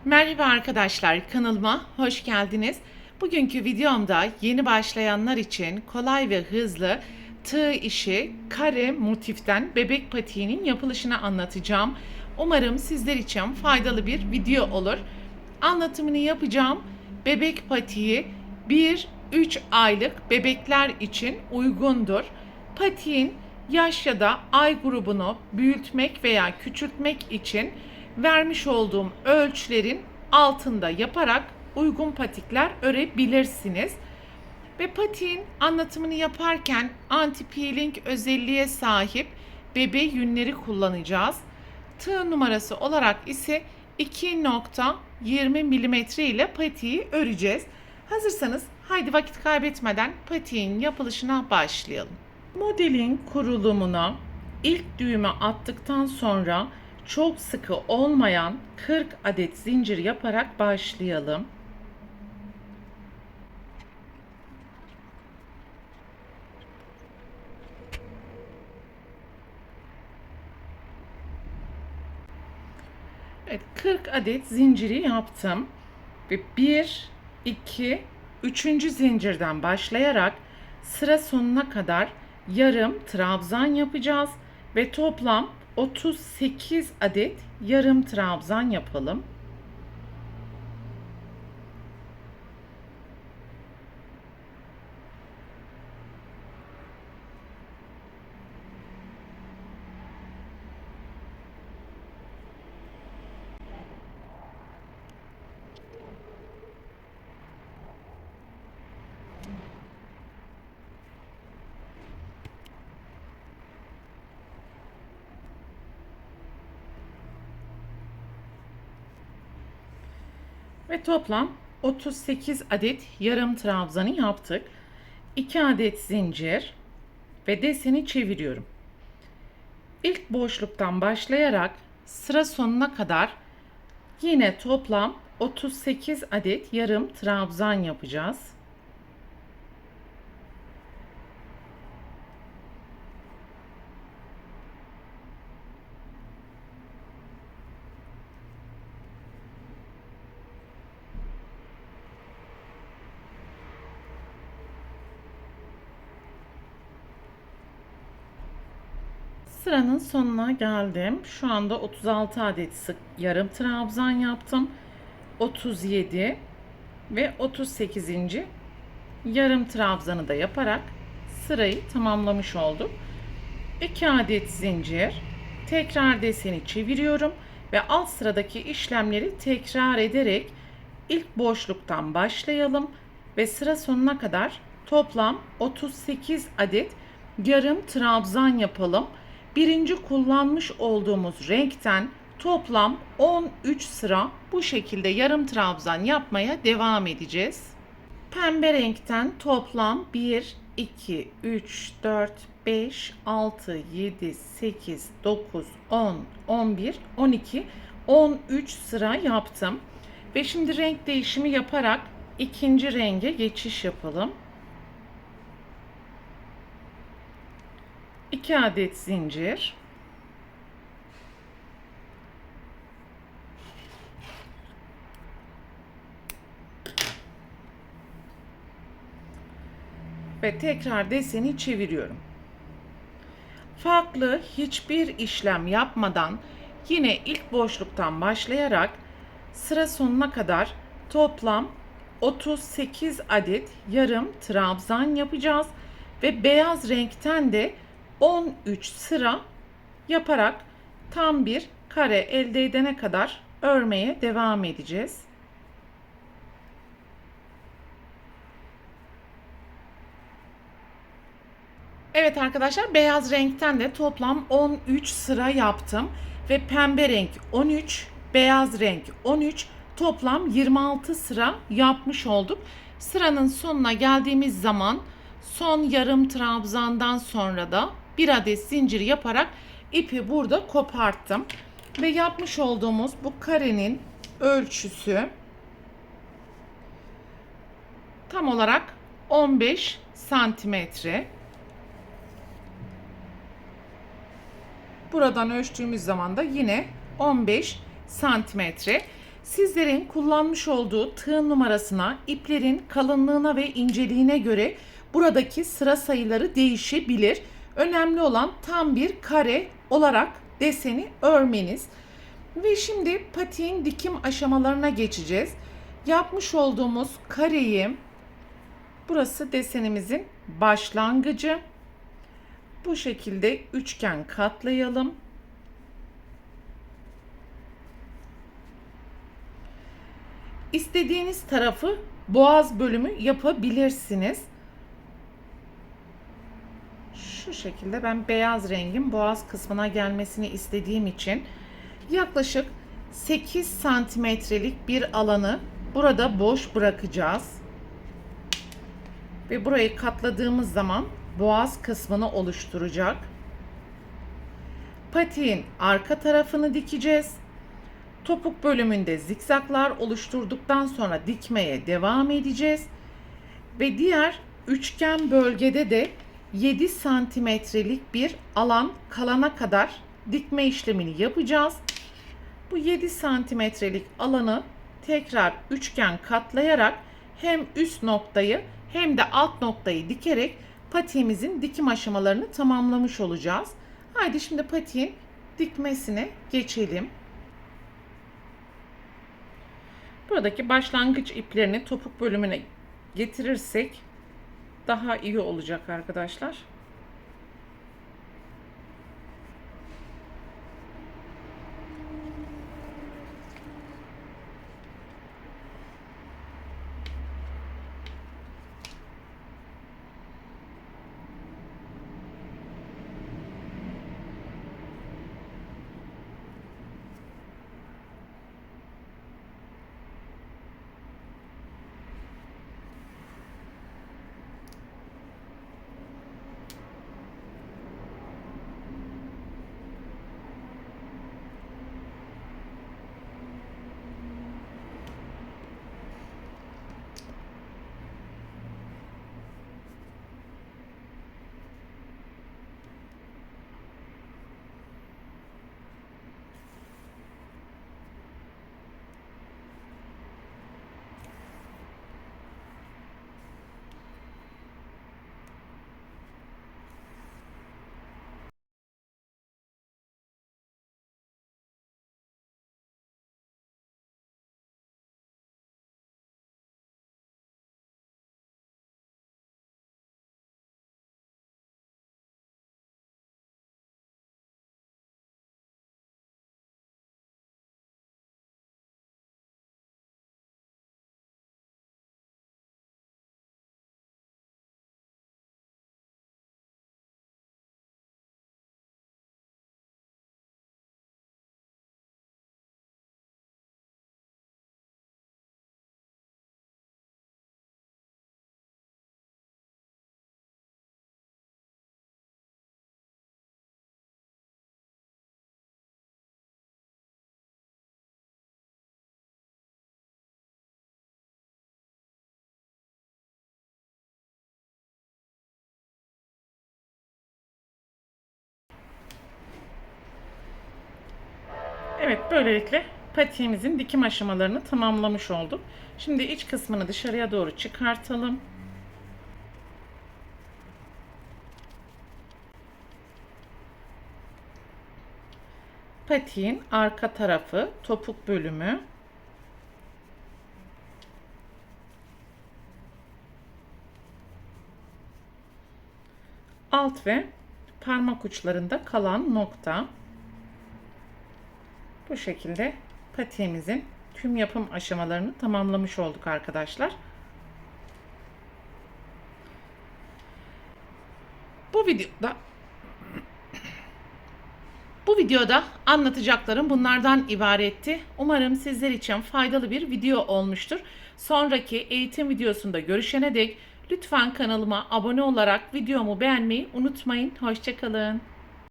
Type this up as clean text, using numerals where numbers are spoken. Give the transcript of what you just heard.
Merhaba arkadaşlar, kanalıma hoş geldiniz. Bugünkü videomda yeni başlayanlar için kolay ve hızlı tığ işi kare motiften bebek patiğinin yapılışını anlatacağım. Umarım sizler için faydalı bir video olur. Anlatımını yapacağım. Bebek patiği 1-3 aylık bebekler için uygundur. Patiğin yaş ya da ay grubunu büyütmek veya küçültmek için vermiş olduğum ölçülerin altında yaparak uygun patikler örebilirsiniz. Ve patiğin anlatımını yaparken anti-peeling özelliğe sahip bebe yünleri kullanacağız. Tığ numarası olarak ise 2.20 mm ile patiği öreceğiz. Hazırsanız haydi vakit kaybetmeden patiğin yapılışına başlayalım. Modelin kurulumuna ilk düğümü attıktan sonra çok sıkı olmayan 40 adet zincir yaparak başlayalım. Evet, 40 adet zinciri yaptım ve 1 2 3. zincirden başlayarak sıra sonuna kadar yarım trabzan yapacağız ve toplam 38 adet yarım trabzan yapalım. Ve toplam 38 adet yarım trabzanı yaptık. 2 adet zincir ve deseni çeviriyorum. İlk boşluktan başlayarak sıra sonuna kadar yine toplam 38 adet yarım trabzan yapacağız. Sıranın sonuna geldim. Şu anda 36 adet sık yarım trabzan yaptım. 37 ve 38. yarım trabzanı da yaparak sırayı tamamlamış oldum. 2 adet zincir, tekrar deseni çeviriyorum ve alt sıradaki işlemleri tekrar ederek ilk boşluktan başlayalım ve sıra sonuna kadar toplam 38 adet yarım trabzan yapalım. Birinci kullanmış olduğumuz renkten toplam 13 sıra bu şekilde yarım trabzan yapmaya devam edeceğiz. Pembe renkten toplam 1, 2, 3, 4, 5, 6, 7, 8, 9, 10, 11, 12, 13 sıra yaptım. Ve şimdi renk değişimi yaparak ikinci renge geçiş yapalım. 2 adet zincir. Ve tekrar deseni çeviriyorum. Farklı hiçbir işlem yapmadan yine ilk boşluktan başlayarak sıra sonuna kadar toplam 38 adet yarım trabzan yapacağız ve beyaz renkten de 13 sıra yaparak tam bir kare elde edene kadar örmeye devam edeceğiz. Evet arkadaşlar, beyaz renkten de toplam 13 sıra yaptım ve pembe renk 13, beyaz renk 13, toplam 26 sıra yapmış olduk. Sıranın sonuna geldiğimiz zaman son yarım trabzandan sonra da bir adet zincir yaparak ipi burada koparttım ve yapmış olduğumuz bu karenin ölçüsü tam olarak 15 santimetre. Buradan ölçtüğümüz zaman da yine 15 santimetre. Sizlerin kullanmış olduğu tığ numarasına, iplerin kalınlığına ve inceliğine göre buradaki sıra sayıları değişebilir. Önemli olan tam bir kare olarak deseni örmeniz. Ve şimdi patiğin dikim aşamalarına geçeceğiz. Yapmış olduğumuz kareyi, burası desenimizin başlangıcı. Bu şekilde üçgen katlayalım. İstediğiniz tarafı boğaz bölümü yapabilirsiniz. Şu şekilde ben beyaz rengin boğaz kısmına gelmesini istediğim için yaklaşık 8 santimetrelik bir alanı burada boş bırakacağız. Ve burayı katladığımız zaman boğaz kısmını oluşturacak. Patiğin arka tarafını dikeceğiz. Topuk bölümünde zikzaklar oluşturduktan sonra dikmeye devam edeceğiz. Ve diğer üçgen bölgede de 7 santimetrelik bir alan kalana kadar dikme işlemini yapacağız. Bu 7 santimetrelik alanı tekrar üçgen katlayarak hem üst noktayı hem de alt noktayı dikerek patiğimizin dikim aşamalarını tamamlamış olacağız. Haydi şimdi patiğin dikmesine geçelim. Buradaki başlangıç iplerini topuk bölümüne getirirsek daha iyi olacak arkadaşlar. Evet, böylelikle patiğimizin dikim aşamalarını tamamlamış olduk. Şimdi iç kısmını dışarıya doğru çıkartalım. Patiğin arka tarafı, topuk bölümü. Alt ve parmak uçlarında kalan nokta. Bu şekilde patiğimizin tüm yapım aşamalarını tamamlamış olduk arkadaşlar. Bu videoda anlatacaklarım bunlardan ibaretti. Umarım sizler için faydalı bir video olmuştur. Sonraki eğitim videosunda görüşene dek lütfen kanalıma abone olarak videomu beğenmeyi unutmayın. Hoşça kalın.